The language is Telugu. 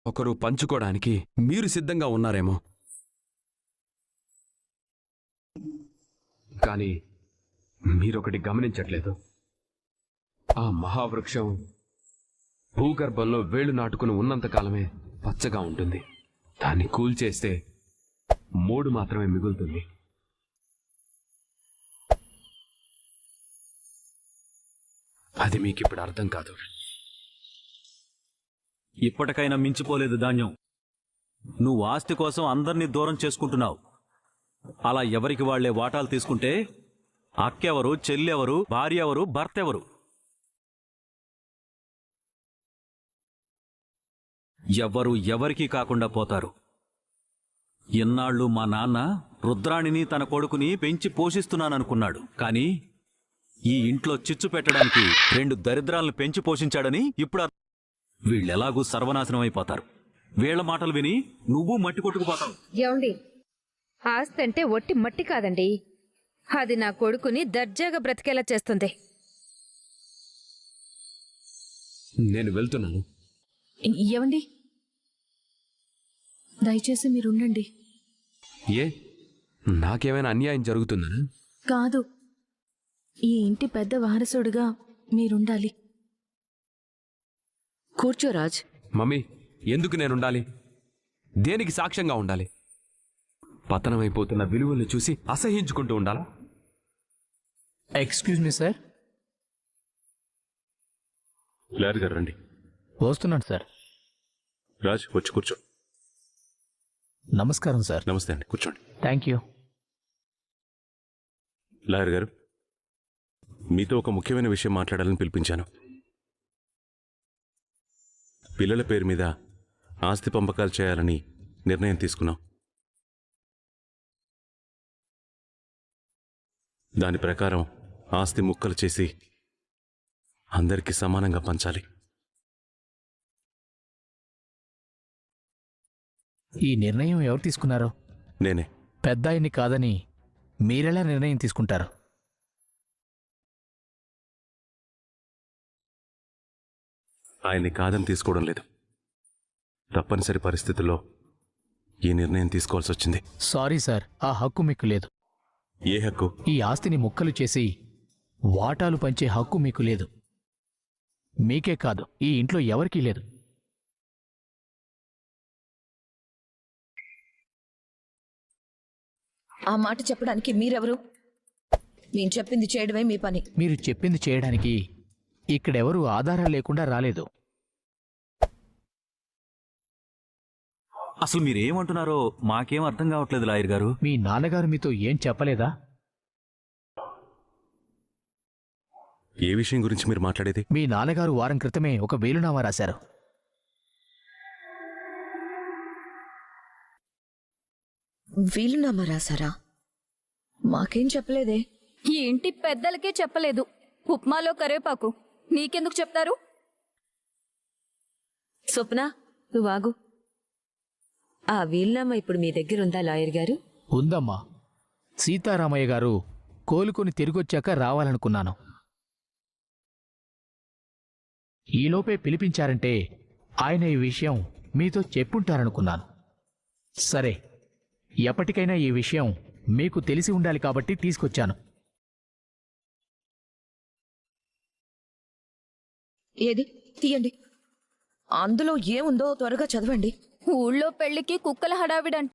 ఒకరు పంచుకోవడానికి మీరు సిద్ధంగా ఉన్నారేమో, కానీ మీరొకటి గమనించట్లేదు. ఆ మహావృక్షం భూగర్భంలో వేళ్లు నాటుకుని ఉన్నంతకాలమే పచ్చగా ఉంటుంది. దాన్ని కూల్చేస్తే 3 మాత్రమే మిగులుతుంది. అది మీకిప్పుడు అర్థం కాదు. ఇప్పటికైనా మించిపోలేదు ధాన్యం. నువ్వు ఆస్తి కోసం అందర్నీ దూరం చేసుకుంటున్నావు. అలా ఎవరికి వాళ్లే వాటాలు తీసుకుంటే అక్కెవరు, చెల్లెవరు, భార్య ఎవరు, భర్త ఎవరు? ఎవ్వరు ఎవరికీ కాకుండా పోతారు. ఎన్నాళ్ళు మా నాన్న రుద్రాణిని తన కొడుకుని పెంచి పోషిస్తున్నాననుకున్నాడు. కానీ ఈ ఇంట్లో చిచ్చు పెట్టడానికి 2 దరిద్రాలను పెంచి పోషించాడని ఇప్పుడు వీళ్ళెలాగూ సర్వనాశనం అయిపోతారు. వీళ్ల మాటలు విని నువ్వు మట్టి కొట్టుకుపోతావు. ఏమండి, ఆస్తి అంటే ఒట్టి మట్టి కాదండి, అది నా కొడుకుని దర్జాగా బ్రతికేలా చేస్తుంది. నేను వెళ్తున్నాను. ఏమండి, దయచేసి మీరుండండి. ఏ, నాకేమైనా అన్యాయం జరుగుతుందనా? కాదు, ఈ ఇంటి పెద్ద వారసుడిగా మీరుండాలి. కూర్చో రాజ్. మమ్మీ, ఎందుకు నేనుండాలి? దేనికి సాక్ష్యంగా ఉండాలి? పతనమైపోతున్న విలువల్ని చూసి అసహ్యించుకుంటూ ఉండాలా? Excuse me sir. లాయర్ గారు రండి. వస్తున్నాను సార్. రాజ్, వచ్చి కూర్చో. నమస్కారం సార్. నమస్తే అండి, కూర్చోండి. Thank you. లాయర్ గారు, మీతో ఒక ముఖ్యమైన విషయం మాట్లాడాలని పిలిపించాను. పిల్లల పేరు మీద ఆస్తి పంపకాలు చేయాలని నిర్ణయం తీసుకున్నాం. దాని ప్రకారం ఆస్తి ముక్కలు చేసి అందరికీ సమానంగా పంచాలి. ఈ నిర్ణయం ఎవరు తీసుకున్నారో? నేనే. పెద్ద ఆయన్ని కాదని మీరెలా నిర్ణయం తీసుకుంటారు? ఆయన్ని కాదని తీసుకోవడం లేదు. తప్పనిసరి పరిస్థితుల్లో ఈ నిర్ణయం తీసుకోవాల్సి వచ్చింది. సారీ సార్, ఆ హక్కు మీకు లేదు. ఏ హక్కు? ఈ ఆస్తిని ముక్కలు చేసి వాటాలు పంచే హక్కు మీకు లేదు. మీకే కాదు, ఈ ఇంట్లో ఎవరికీ లేదు. ఆ మాట చెప్పడానికి మీరెవరు? నేను చెప్పింది చేయడమే మీ పని. మీరు చెప్పింది చేయడానికి ఇక్కడెవరూ ఆధారాలు లేకుండా రాలేదు. అసలు మీరేమంటున్నారో మాకేం అర్థం కావట్లేదు లాయర్ గారు. మీ నాన్నగారు మీతో ఏం చెప్పలేదా? ఏ విషయం గురించి మీరు మాట్లాడేది? మీ నాన్నగారు వారం క్రితమే ఒక వేలునామా రాశారు. వీలునామా రాశారా? మాకేం చెప్పలేదే. ఈ ఇంటి పెద్దలకే చెప్పలేదు. ఉప్మాలో కరేపాకు నీకెందుకు చెప్తారు? స్వప్న, నువ్వాగు. ఆ వీలునామా ఇప్పుడు మీ దగ్గరుందా లాయర్ గారు? ఉందమ్మా. సీతారామయ్య గారు కోలుకొని తిరిగొచ్చాక రావాలనుకున్నాను. ఈలోపే పిలిపించారంటే ఆయన ఈ విషయం మీతో చెప్పుంటారనుకున్నాను. సరే, ఎప్పటికైనా ఈ విషయం మీకు తెలిసి ఉండాలి కాబట్టి తీసుకొచ్చాను. ఏది తీయండి. అందులో ఏముందో త్వరగా చదవండి. ఊళ్ళో పెళ్లికి కుక్కల హడావిడంట.